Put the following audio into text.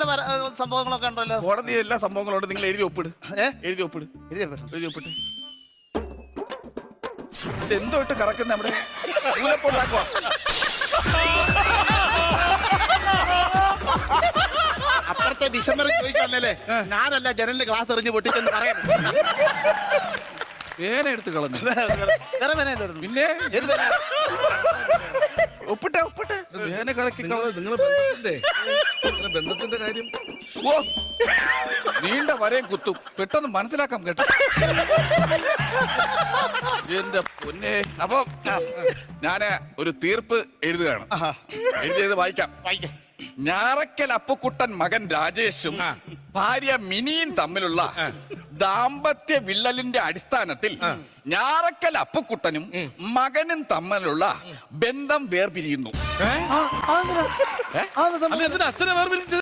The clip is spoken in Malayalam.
കോടതിയുടെ സംഭവങ്ങളൊക്കെ ഉണ്ടല്ലോ. കോടതി എല്ലാ സംഭവങ്ങളും ഉണ്ട്. നിങ്ങൾ എഴുതി ഒപ്പിട്. എഴുതി ഒപ്പിട്. എഴുതി ഒപ്പിട്ട്. ഇത് എന്തോ ഇട്ട് കറക്കുന്ന നമ്മുടെ അപ്പുറത്തെ ഡിസംബറിൽ ചോദിക്കാനല്ലേ ഞാനല്ല ജനലിന്റെ ഗ്ലാസ് എറിഞ്ഞ് പൊട്ടിച്ചെന്ന് പറയാൻ. പേന എടുത്ത് കളഞ്ഞു. വേറെ പേന പിന്നെ ഏത് പേന? ഒപ്പിട്ടെ ഒപ്പിട്ടെ. പേന കലക്കി നിങ്ങളെ ബന്ധത്തിന്റെ കാര്യം ഓ നീണ്ട വരയും കുത്തും പെട്ടെന്ന് മനസ്സിലാക്കാം കേട്ടോ. എന്റെ പൊന്നെ. അപ്പൊ ഞാന് ഒരു തീർപ്പ് എഴുതുകയാണ്. എഴുതിയത് വായിക്കാം. ഞാറക്കൽ അപ്പുക്കുട്ടൻ മകൻ രാജേഷും ഭാര്യ മിനിയും തമ്മിലുള്ള ദാമ്പത്യ വിള്ളലിന്റെ അടിസ്ഥാനത്തിൽ ഞാറക്കൽ അപ്പുക്കുട്ടനും മകനും തമ്മിലുള്ള ബന്ധം വേർപിരിയുന്നു. അച്ഛനെ വേർപിരിച്ചത്